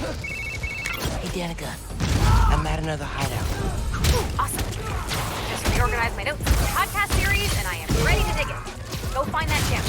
Hey, Danica. I'm at another hideout. Awesome. Just reorganized my notes for the podcast series, and I am ready to dig in. Go find that gem.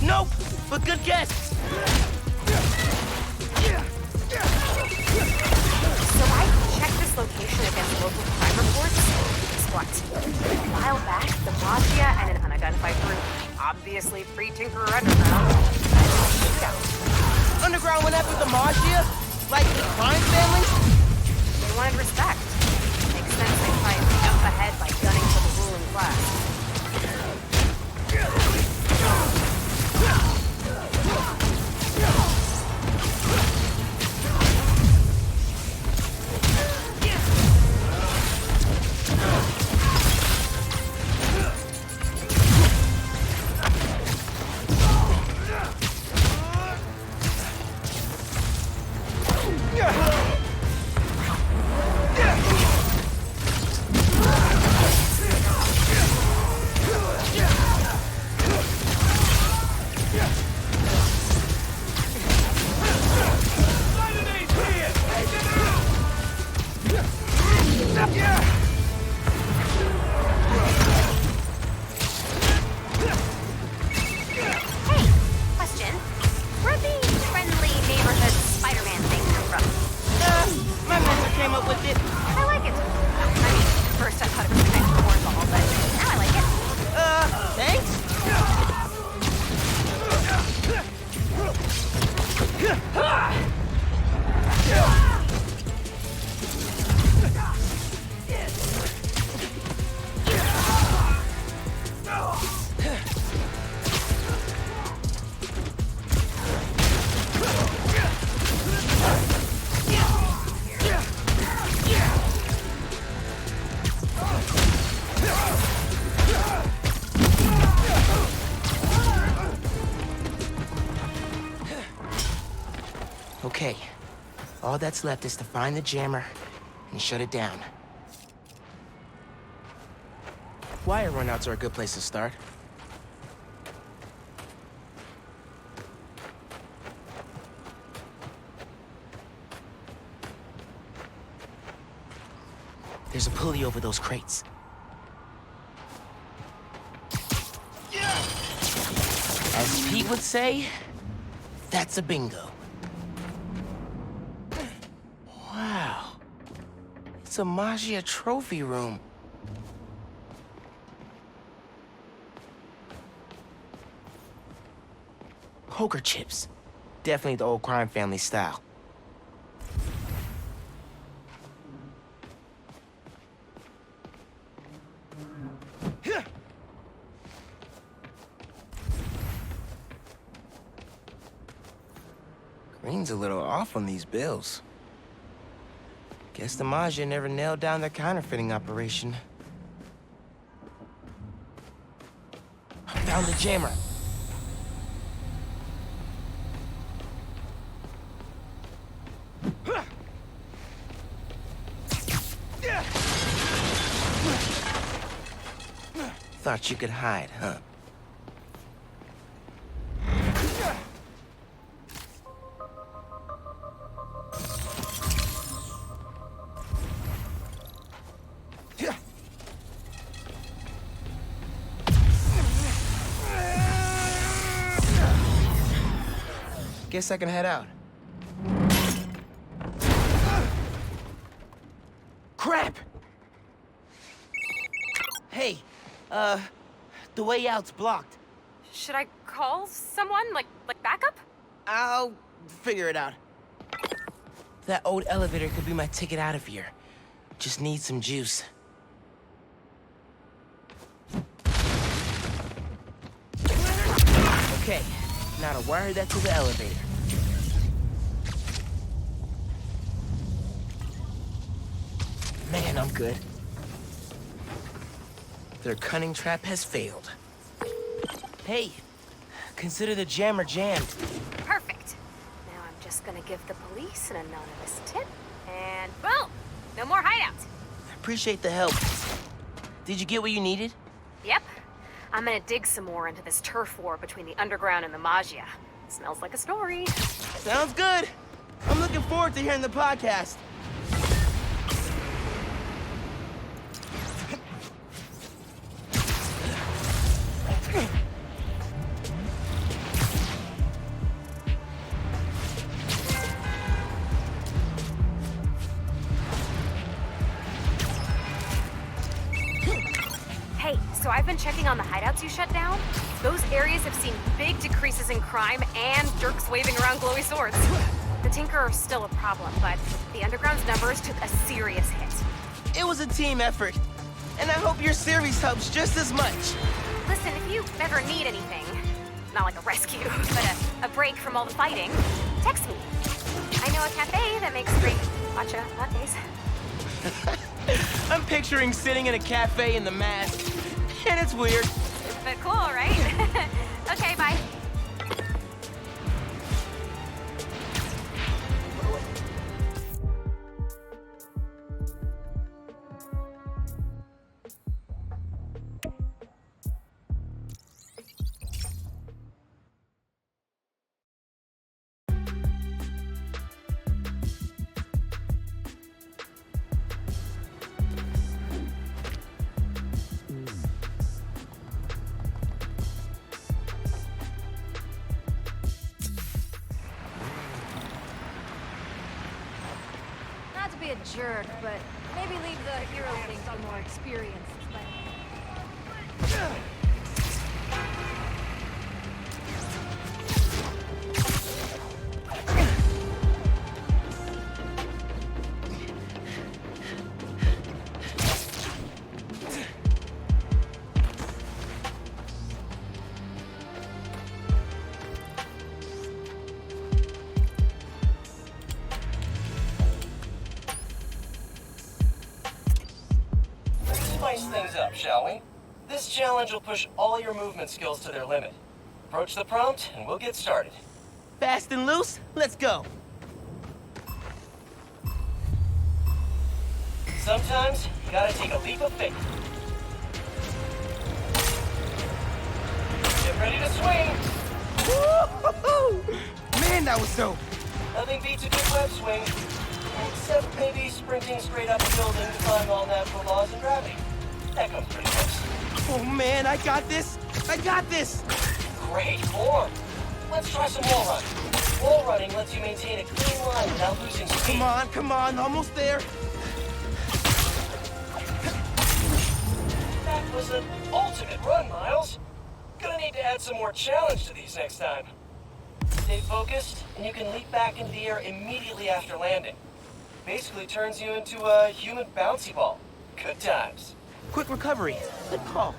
Nope, but good guess. So I checked this location against local crime reports. Guess what? A while back, the Mafia and an unidentified group, obviously pre-Tinkerer Underground, had a shootout. Underground went after the Mafia? Like the crime families? They wanted respect. Makes sense they try and jump ahead by gunning for the ruling class. Okay, all that's left is to find the jammer and shut it down. Wire runouts are a good place to start. There's a pulley over those crates. As Pete would say, that's a bingo. Wow. It's a Magia trophy room. Poker chips. Definitely the old crime family style. Green's a little off on these bills. Guess the Magia never nailed down their counterfeiting operation. I found the jammer. Thought you could hide, huh? Guess I can head out. Crap! Hey, the way out's blocked. Should I call someone? Like backup? I'll figure it out. That old elevator could be my ticket out of here. Just need some juice. Okay, now to wire that to the elevator. Man, I'm good. Their cunning trap has failed. Hey, consider the jammer jammed. Perfect. Now I'm just gonna give the police an anonymous tip, and boom! No more hideout. Appreciate the help. Did you get what you needed? Yep. I'm gonna dig some more into this turf war between the underground and the Maggia. Smells like a story. Sounds good. I'm looking forward to hearing the podcast. Hey, so I've been checking on the hideouts you shut down. Those areas have seen big decreases in crime and jerks waving around glowy swords. The Tinker are still a problem, but the Underground's numbers took a serious hit. It was a team effort, and I hope your series helps just as much. Listen, if you ever need anything, not like a rescue, but a break from all the fighting, text me. I know a cafe that makes great matcha lattes. I'm picturing sitting in a cafe in the mask, and it's weird. But cool, right? Okay, bye. Not to be a jerk, but maybe leave the hero thing to more experienced players. Spice things up, shall we? This challenge will push all your movement skills to their limit. Approach the prompt, and we'll get started. Fast and loose, let's go. Sometimes, you gotta take a leap of faith. Get ready to swing! Woo-hoo-hoo! Man, that was dope. Nothing beats a good web swing. Except maybe sprinting straight up a building defying all natural laws of gravity. That comes pretty close. Oh man, I got this. I got this. Great form. Let's try some wall running. Wall running lets you maintain a clean line without losing speed. Come on, almost there. That was an ultimate run, Miles. Gonna need to add some more challenge to these next time. Stay focused, and you can leap back into the air immediately after landing. Basically turns you into a human bouncy ball. Good times. Quick recovery. Good call.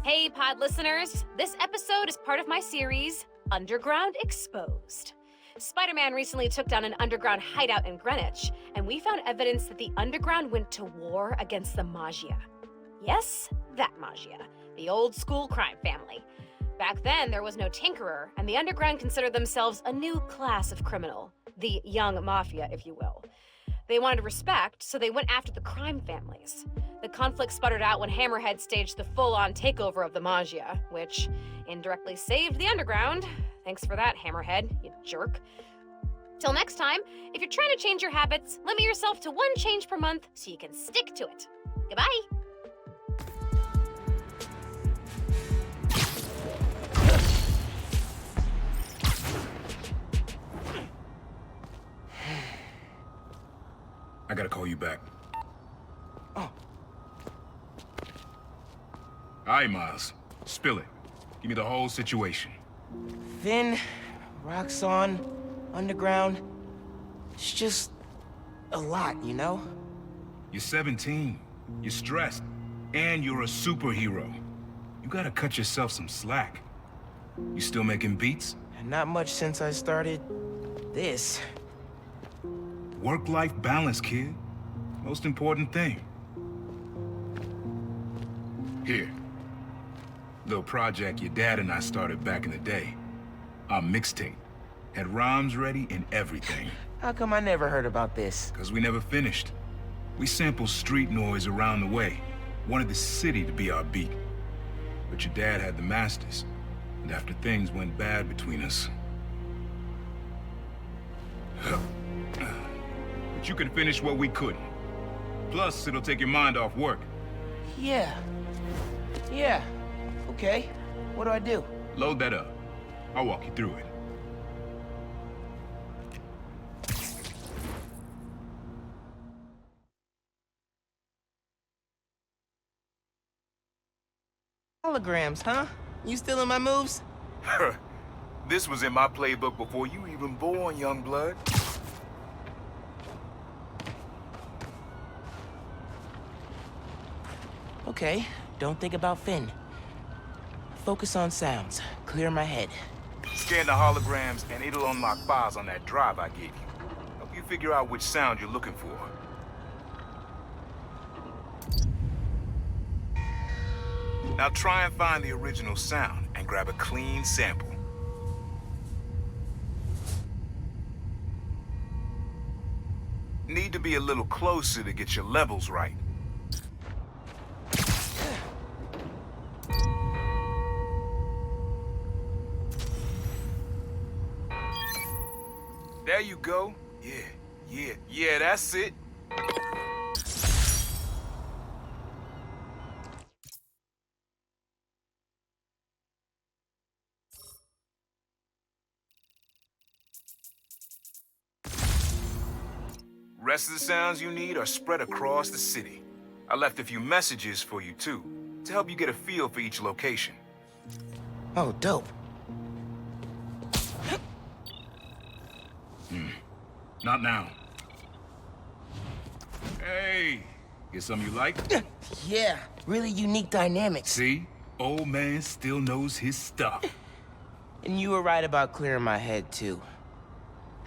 Hey, pod listeners. This episode is part of my series, Underground Exposed. Spider-Man recently took down an underground hideout in Greenwich, and we found evidence that the underground went to war against the Maggia. Yes, that Maggia, the old school crime family. Back then, there was no tinkerer, and the underground considered themselves a new class of criminal. The young mafia, if you will. They wanted respect, so they went after the crime families. The conflict sputtered out when Hammerhead staged the full-on takeover of the Maggia, which indirectly saved the underground. Thanks for that, Hammerhead, you jerk. Till next time, if you're trying to change your habits, limit yourself to 1 change per month so you can stick to it. Goodbye! I gotta call you back. Oh. All right, Miles. Spill it. Give me the whole situation. Finn, Roxxon, underground. It's just a lot, you know? You're 17. You're stressed. And you're a superhero. You gotta cut yourself some slack. You still making beats? Not much since I started this. Work-life balance, kid. Most important thing. Here. Little project your dad and I started back in the day. Our mixtape. Had rhymes ready and everything. How come I never heard about this? Cause we never finished. We sampled street noise around the way. Wanted the city to be our beat. But your dad had the masters. And after things went bad between us... But you can finish what we couldn't. Plus, it'll take your mind off work. Yeah. Okay. What do I do? Load that up. I'll walk you through it. Holograms, huh? You stealing my moves? This was in my playbook before you even born, young blood. Okay, don't think about Finn. Focus on sounds. Clear my head. Scan the holograms and it'll unlock files on that drive I gave you. Help you figure out which sound you're looking for. Now try and find the original sound and grab a clean sample. Need to be a little closer to get your levels right. There you go. Yeah, that's it. Rest of the sounds you need are spread across the city. I left a few messages for you too, to help you get a feel for each location. Oh, dope. Not now. Hey, get something you like? Yeah, really unique dynamics. See? Old man still knows his stuff. And you were right about clearing my head, too.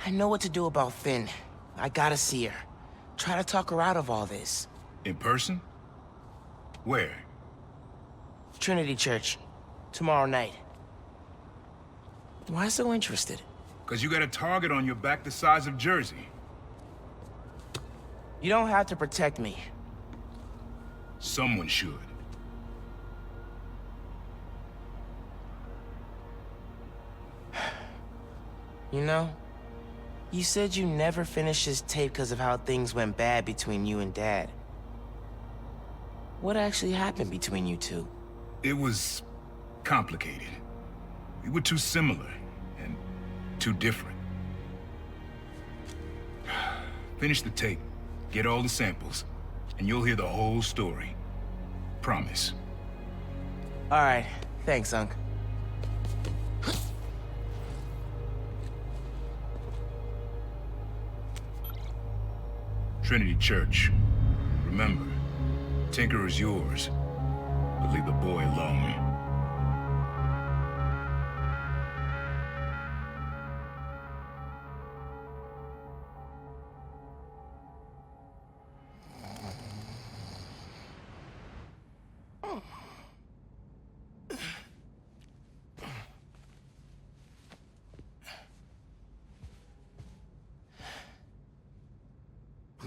I know what to do about Finn. I gotta see her. Try to talk her out of all this. In person? Where? Trinity Church. Tomorrow night. Why so interested? Cause you got a target on your back the size of Jersey. You don't have to protect me. Someone should. You know, you said you never finished this tape because of how things went bad between you and Dad. What actually happened between you two? It was complicated. We were too similar and too different. Finish the tape, get all the samples, and you'll hear the whole story. Promise. All right, thanks, Unc. Trinity Church. Remember, Tinker is yours, but leave the boy alone.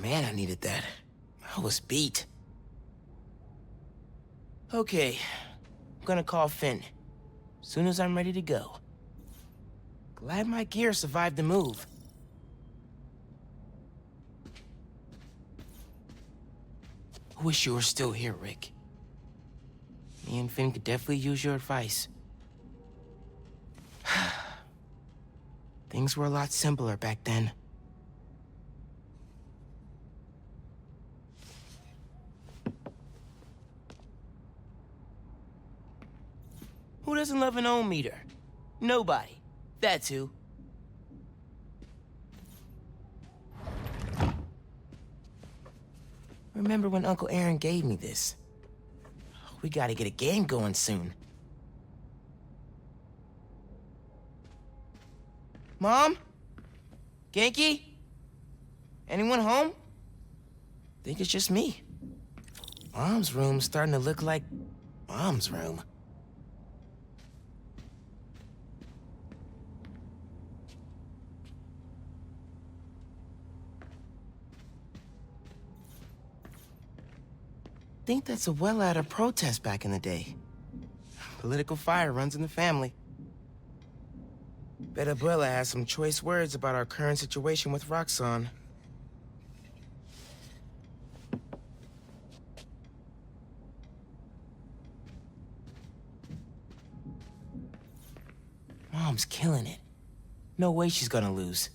Man, I needed that. I was beat. Okay, I'm gonna call Finn. Soon as I'm ready to go. Glad my gear survived the move. I wish you were still here, Rick. Me and Finn could definitely use your advice. Things were a lot simpler back then. Who doesn't love an ohm meter? Nobody. That's who. Remember when Uncle Aaron gave me this? We gotta get a game going soon. Mom? Genki? Anyone home? Think it's just me. Mom's room's starting to look like Mom's room. Think that's a well out of protest back in the day. Political fire runs in the family. Bet Abuela has some choice words about our current situation with Roxxon. Mom's killing it. No way she's gonna lose.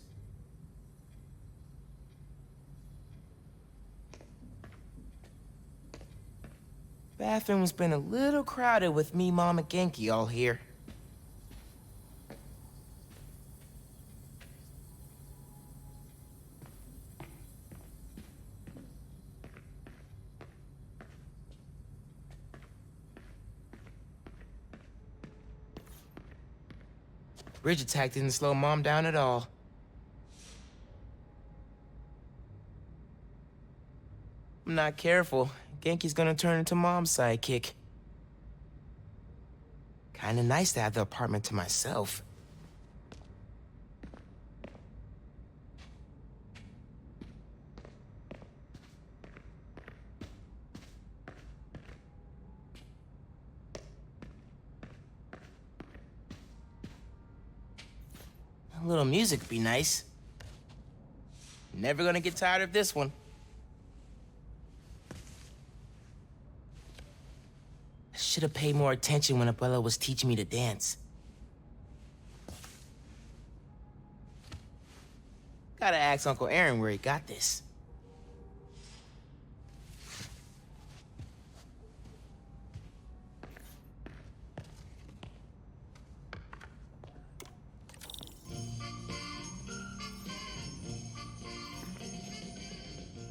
Bathroom's been a little crowded with me, Mom, and Genki all here. Bridge attack didn't slow Mom down at all. I'm not careful. Genki's gonna turn into Mom's sidekick. Kinda nice to have the apartment to myself. A little music would be nice. Never gonna get tired of this one. Should have paid more attention when Abuela was teaching me to dance. Gotta ask Uncle Aaron where he got this.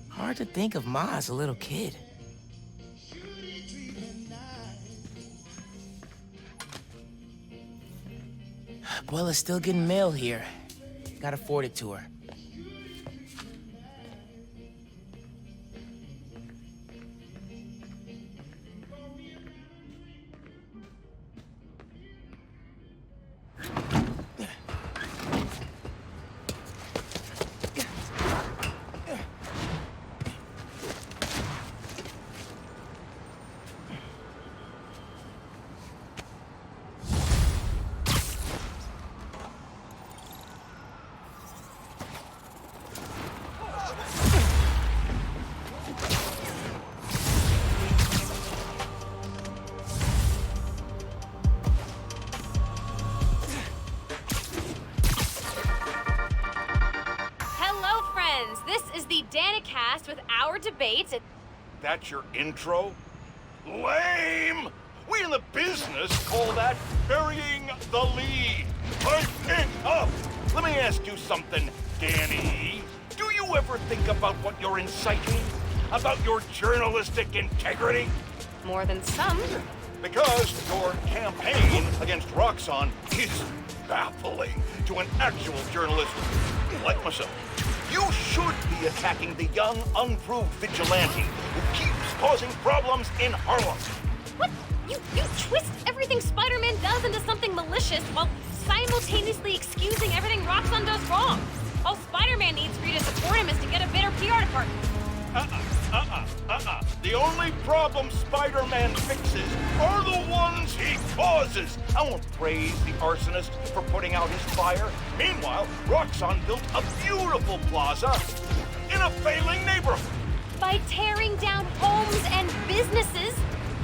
Hard to think of Ma as a little kid. Abuela's still getting mail here. Gotta forward it to her. This is the Danacast with our debates. That's your intro? Lame! We in the business call that burying the lead. Pipe it up! Let me ask you something, Danny. Do you ever think about what you're inciting? About your journalistic integrity? More than some. Because your campaign against Roxxon is baffling to an actual journalist like myself. You should be attacking the young, unproved vigilante who keeps causing problems in Harlem. What? You twist everything Spider-Man does into something malicious while simultaneously excusing everything Roxxon does wrong. All Spider-Man needs for you to support him is to get a better PR department. The only problem Spider-Man fixes are the ones he causes. I won't praise the arsonist for putting out his fire. Meanwhile, Roxxon built a beautiful plaza in a failing neighborhood. By tearing down homes and businesses,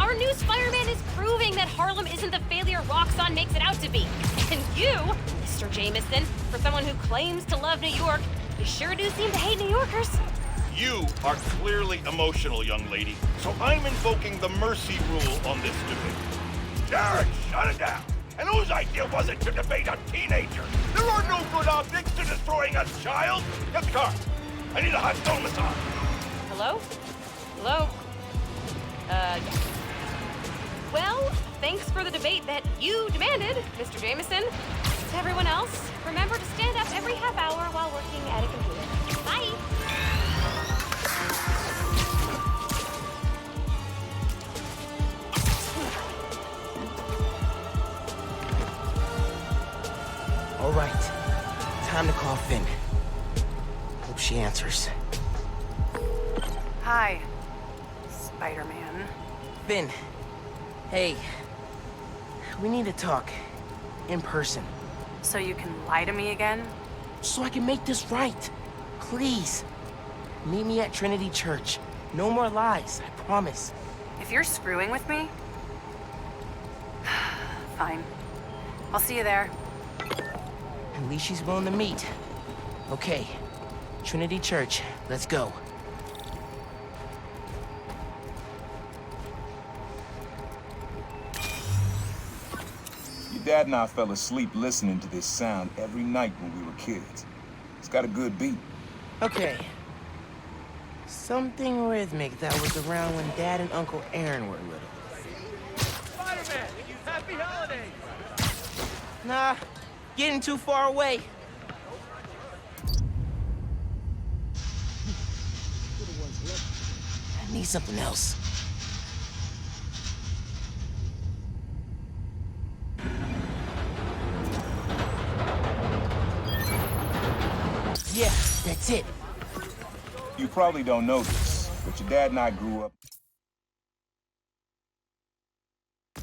our new Spider-Man is proving that Harlem isn't the failure Roxxon makes it out to be. And you, Mr. Jameson, for someone who claims to love New York, you sure do seem to hate New Yorkers. You are clearly emotional, young lady, so I'm invoking the mercy rule on this debate. Jared, shut it down! And whose idea was it to debate a teenager? There are no good objects to destroying a child! Get the car! I need a hot stone massage! Hello? Hello? Well, thanks for the debate that you demanded, Mr. Jameson. To everyone else, remember to stand up every half hour while working at a computer. Bye! All right, time to call Finn. Hope she answers. Hi, Spider-Man. Finn, hey, we need to talk in person So you can lie to me again? so I can make this right. Please, meet me at Trinity Church. No more lies, I promise. If you're screwing with me... Fine. I'll see you there. At least she's willing to meet. Okay, Trinity Church, let's go. Your dad and I fell asleep listening to this sound every night when we were kids. It's got a good beat. Okay. Something rhythmic that was around when Dad and Uncle Aaron were little. Spider-Man, happy holidays! Nah, getting too far away. I need something else. Yeah, that's it. You probably don't know this, but your dad and I grew up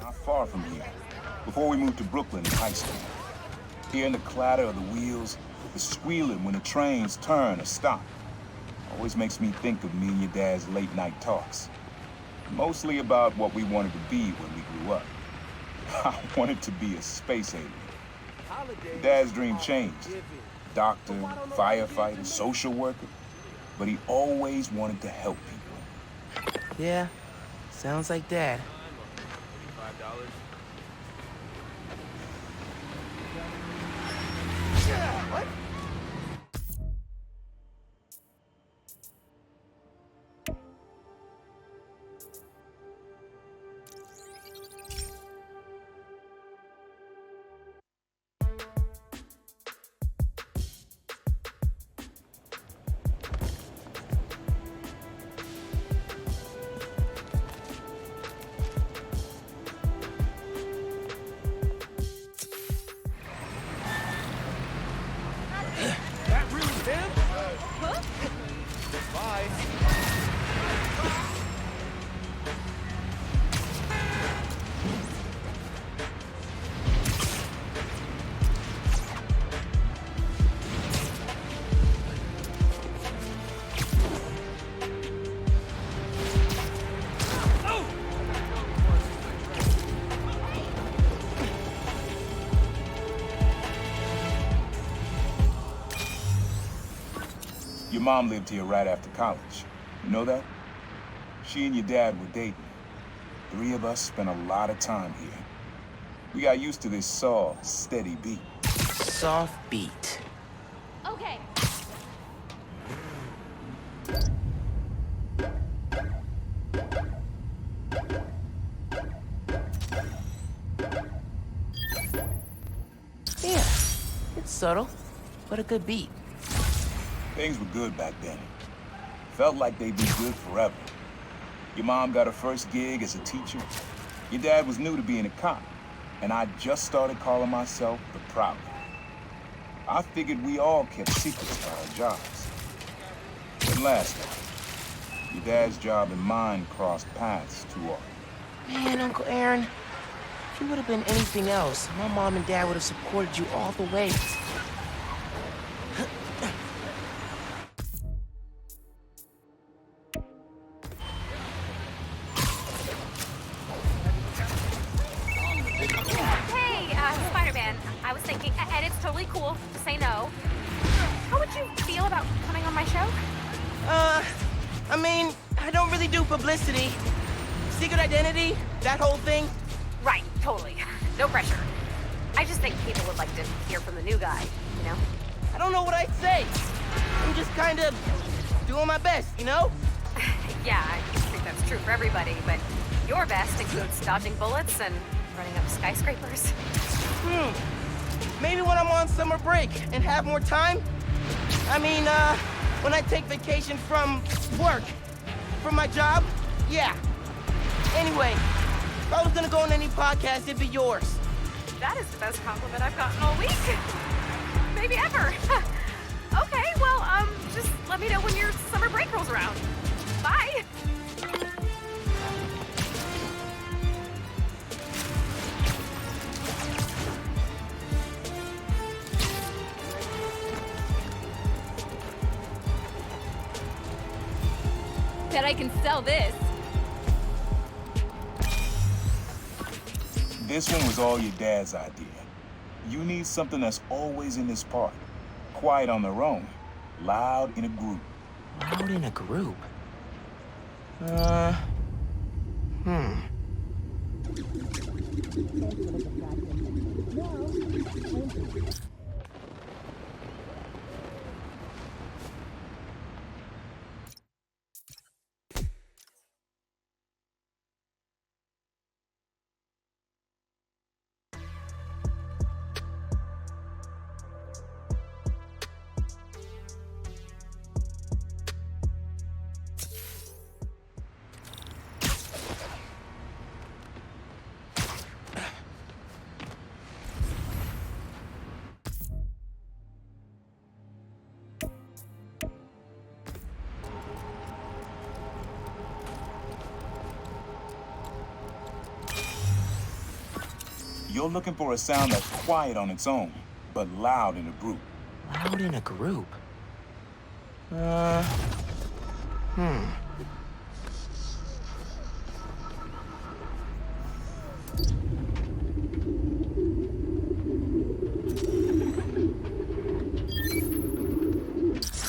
not far from here, before we moved to Brooklyn in high school. Hearing the clatter of the wheels, the squealing when the trains turn or stop, always makes me think of me and your dad's late night talks. Mostly about what we wanted to be when we grew up. I wanted to be a space alien. Dad's dream changed. Doctor, firefighter, social worker. But he always wanted to help people. Yeah, sounds like Dad. That really him? Huh? Bye. Your mom lived here right after college. You know that? She and your dad were dating. 3 of us spent a lot of time here. We got used to this soft, steady beat. Soft beat. Okay. Yeah, it's subtle, but a good beat. Things were good back then. Felt like they'd be good forever. Your mom got her first gig as a teacher. Your dad was new to being a cop, and I just started calling myself the Prowler. I figured we all kept secrets about our jobs. Didn't last long. Your dad's job and mine crossed paths too often. Man, Uncle Aaron, if you would have been anything else, my mom and dad would have supported you all the way. Hey, Spider-Man, I was thinking, and it's totally cool to say no. How would you feel about coming on my show? I mean, I don't really do publicity. Secret identity, that whole thing. Right, totally. No pressure. I just think people would like to hear from the new guy, you know? I don't know what I'd say. I'm just kind of doing my best, you know? Yeah, I think that's true for everybody, but your best includes dodging bullets and running up skyscrapers. Maybe when I'm on summer break and have more time. I mean, when I take vacation from work, from my job, yeah. Anyway, if I was gonna go on any podcast, it'd be yours. That is the best compliment I've gotten all week. Maybe ever. Okay, well, just let me know when your summer break rolls around. Bye. Bet I can sell this. This one was all your dad's idea. You need something that's always in this part. Quiet on their own, loud in a group. Loud in a group? You're looking for a sound that's quiet on its own, but loud in a group. Loud in a group? How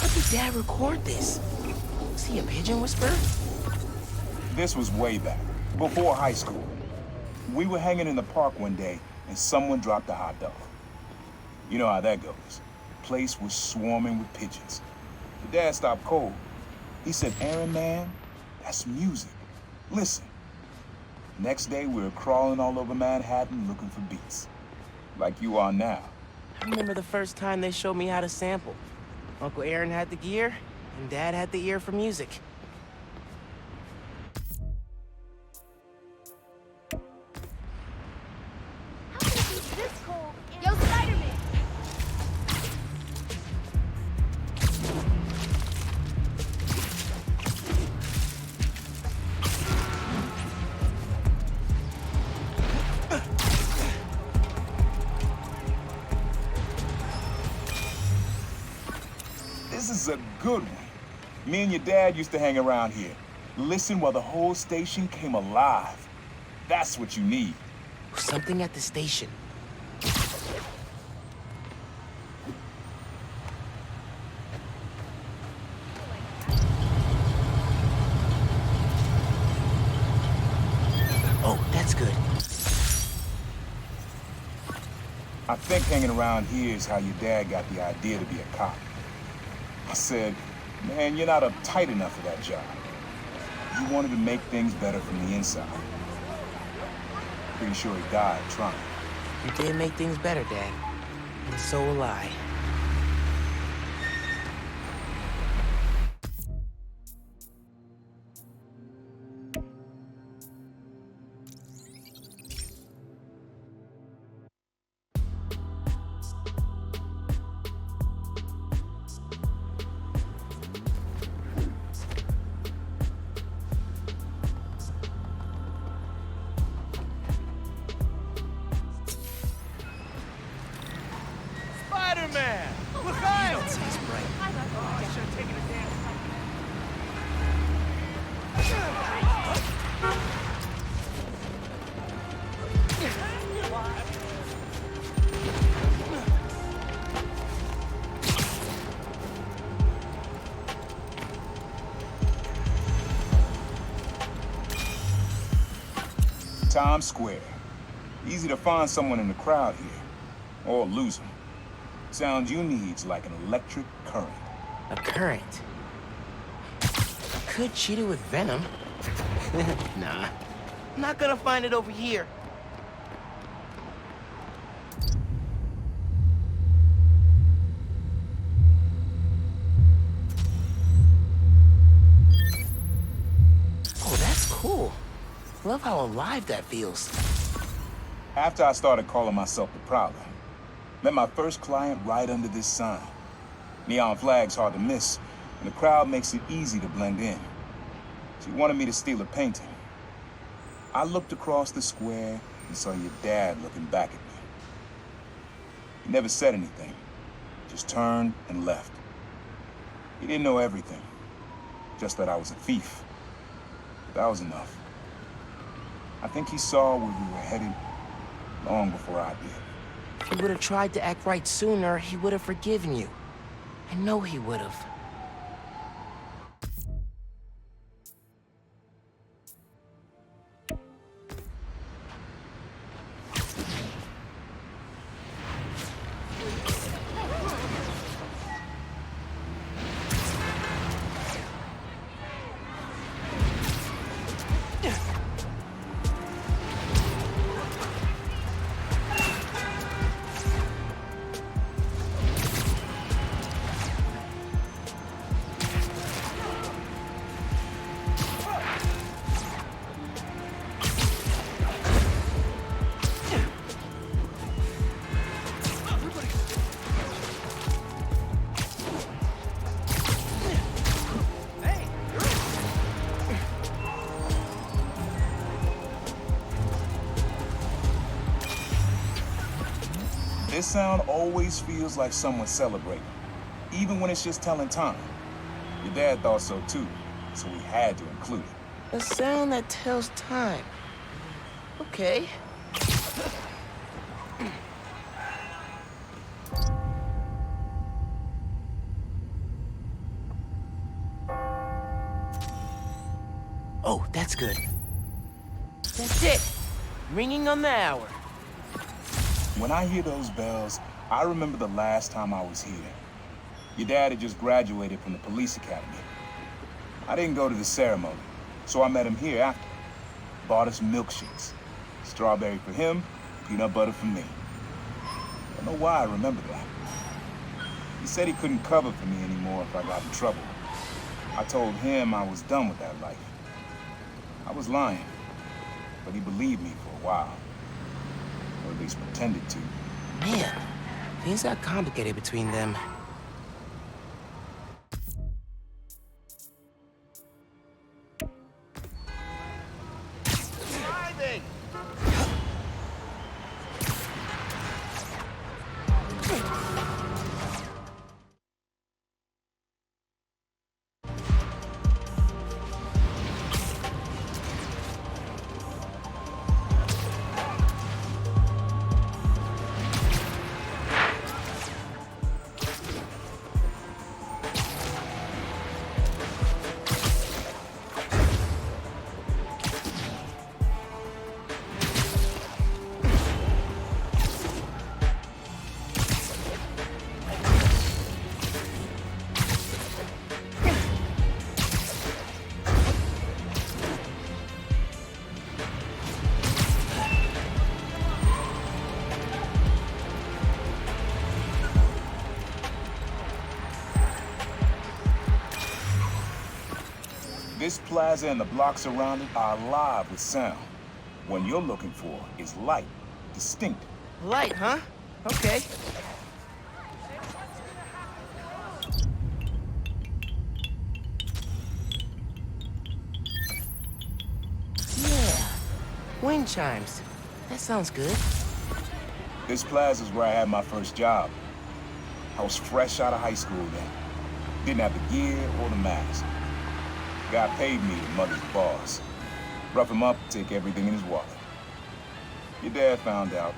did Dad record this? Was he a pigeon whisperer? This was way back, before high school. We were hanging in the park one day, and someone dropped a hot dog. You know how that goes. The place was swarming with pigeons. The dad stopped cold. He said, "Aaron, man, that's music. Listen." Next day, we were crawling all over Manhattan looking for beats. Like you are now. I remember the first time they showed me how to sample. Uncle Aaron had the gear, and Dad had the ear for music. Yo, Spider-Man! This is a good one. Me and your dad used to hang around here. Listen while the whole station came alive. That's what you need. Something at the station. Oh, that's good. I think hanging around here is how your dad got the idea to be a cop. I said, "Man, you're not uptight enough for that job." You wanted to make things better from the inside. Pretty sure he died trying. You did make things better, Dad. And so will I. Times Square. Easy to find someone in the crowd here, or lose them. Sound you need's like an electric current. A current? Could cheat it with venom. Nah. Not gonna find it over here. Oh, that's cool. Love how alive that feels. After I started calling myself the Prowler, met my first client right under this sign. Neon flag's hard to miss, and the crowd makes it easy to blend in. She wanted me to steal a painting. I looked across the square and saw your dad looking back at me. He never said anything, just turned and left. He didn't know everything, just that I was a thief. That was enough. I think he saw where we were headed long before I did. If he would have tried to act right sooner, he would have forgiven you. I know he would have. This sound always feels like someone celebrating, even when it's just telling time. Your dad thought so too, so we had to include it. A sound that tells time. Okay. Oh, that's good. That's it. Ringing on the hour. When I hear those bells, I remember the last time I was here. Your dad had just graduated from the police academy. I didn't go to the ceremony, so I met him here after. Bought us milkshakes. Strawberry for him, peanut butter for me. I don't know why I remember that. He said he couldn't cover for me anymore if I got in trouble. I told him I was done with that life. I was lying, but he believed me for a while. Or at least pretended to. Man, things got complicated between them. Driving! This plaza and the blocks around it are alive with sound. What you're looking for is light, distinct. Light, huh? Okay. Yeah. Wind chimes. That sounds good. This plaza's where I had my first job. I was fresh out of high school then. Didn't have the gear or the mask. Guy paid me to mother's boss. Rough him up, take everything in his wallet. Your dad found out.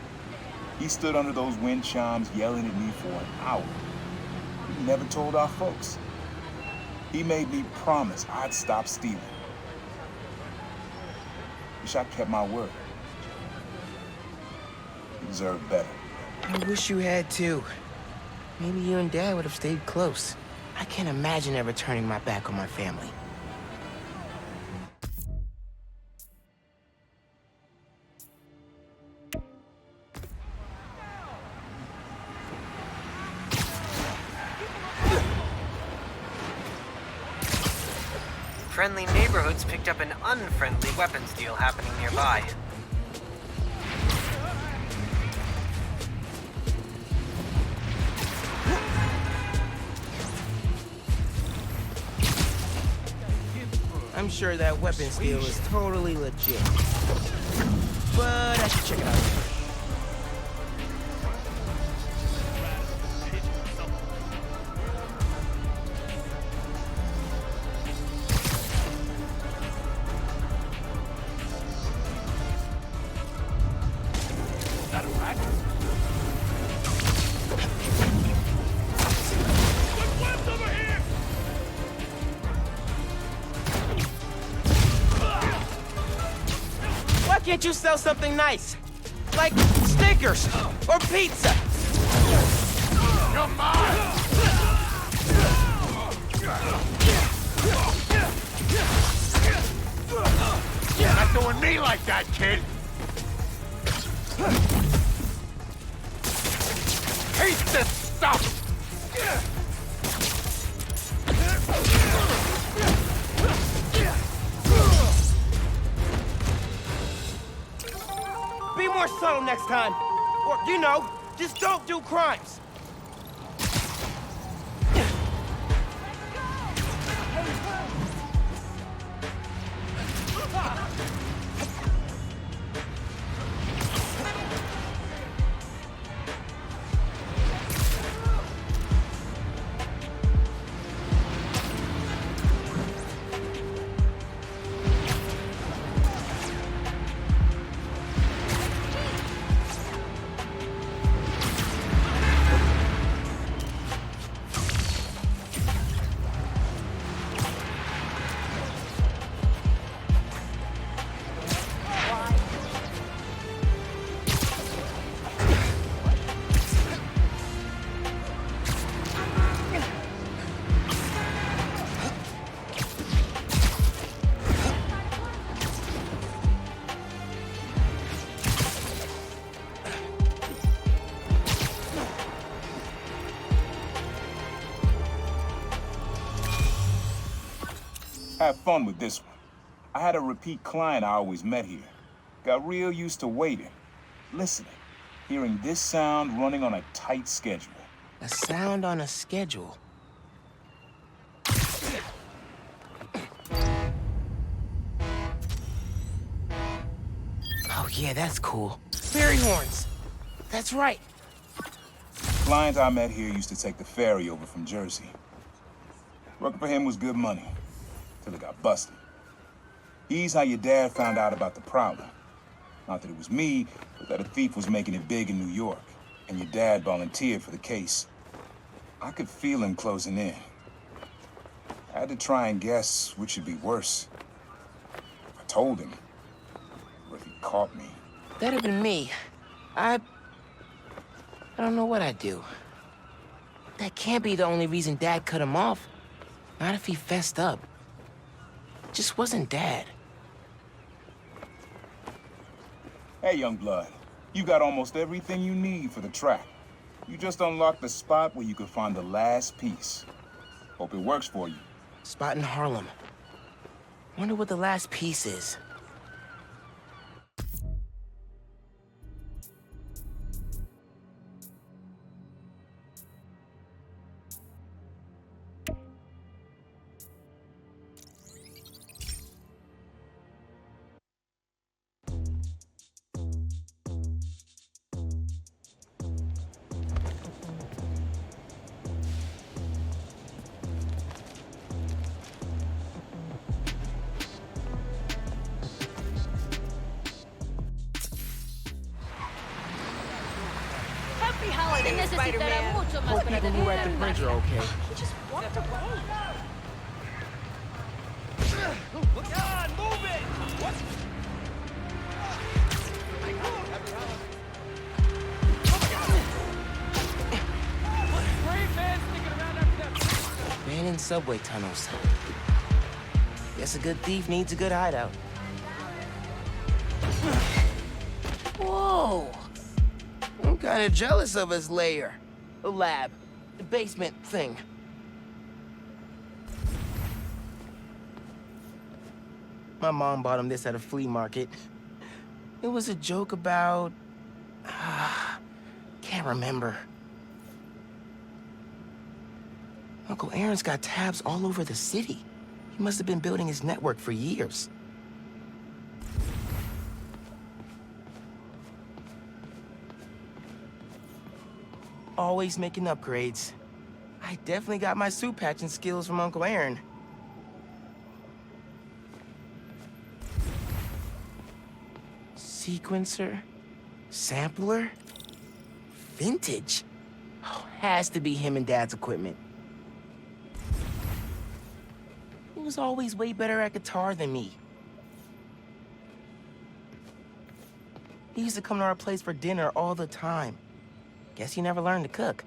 He stood under those wind chimes yelling at me for an hour. He never told our folks. He made me promise I'd stop stealing. Wish I kept my word. deserve better. I wish you had too. Maybe you and Dad would have stayed close. I can't imagine ever turning my back on my family. Friendly neighborhoods picked up an unfriendly weapons deal happening nearby. I'm sure that weapons deal is totally legit. But I should check it out. Can't you sell something nice? Like stickers or pizza? Come on! You're not doing me like that, kid! Taste this stuff! Be more subtle next time. Or, you know, just don't do crimes. Have fun with this one. I had a repeat client I always met here. Got real used to waiting, listening, hearing this sound running on a tight schedule. A sound on a schedule. Oh yeah, that's cool. Fairy horns. That's right. Client I met here used to take the ferry over from Jersey. Working for him was good money, till it got busted. He's how your dad found out about the problem. Not that it was me, but that a thief was making it big in New York, and your dad volunteered for the case. I could feel him closing in. I had to try and guess which would be worse. If I told him, or if he caught me. That'd have been me. I don't know what I'd do. That can't be the only reason Dad cut him off. Not if he fessed up. Just wasn't Dad. Hey, young blood. You got almost everything you need for the track. You just unlocked the spot where you can find the last piece. Hope it works for you. Spot in Harlem. Wonder what the last piece is. Hope people who were at the bridge are okay. He just walked away. Look on, move it! What? subway tunnels. Guess a good thief needs a good hideout. Whoa! I'm kinda jealous of his lair. The lab. The basement thing. My mom bought him this at a flea market. It was a joke about... can't remember. Uncle Aaron's got tabs all over the city. He must have been building his network for years. Always making upgrades. I definitely got my suit patching skills from Uncle Aaron. Sequencer? Sampler? Vintage? Oh, has to be him and Dad's equipment. He was always way better at guitar than me. He used to come to our place for dinner all the time. Guess he never learned to cook.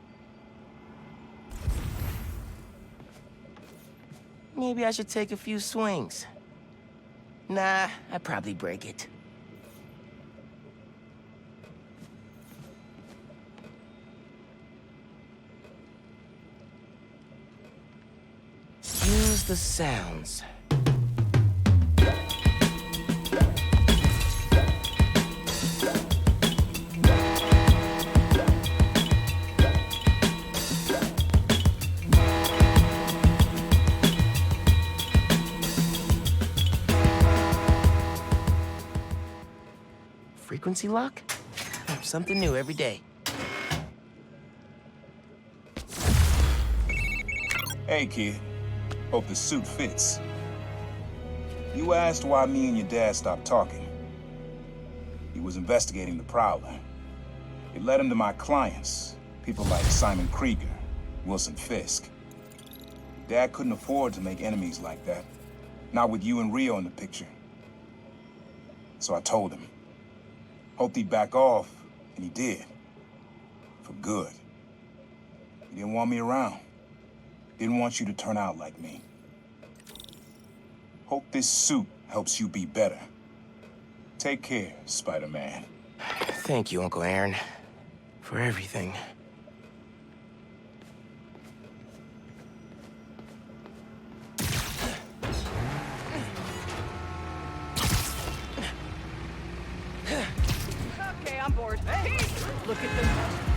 Maybe I should take a few swings. Nah, I'd probably break it. Use the sounds. Frequency lock? Something new every day. Hey, kid. Hope the suit fits. You asked why me and your dad stopped talking. He was investigating the Prowler. It led him to my clients, people like Simon Krieger, Wilson Fisk. Dad couldn't afford to make enemies like that. Not with you and Rio in the picture. So I told him. Hoped he'd back off, and he did. For good. He didn't want me around. Didn't want you to turn out like me. Hope this suit helps you be better. Take care, Spider-Man. Thank you, Uncle Aaron, for everything. Okay, I'm bored. Hey, look at them.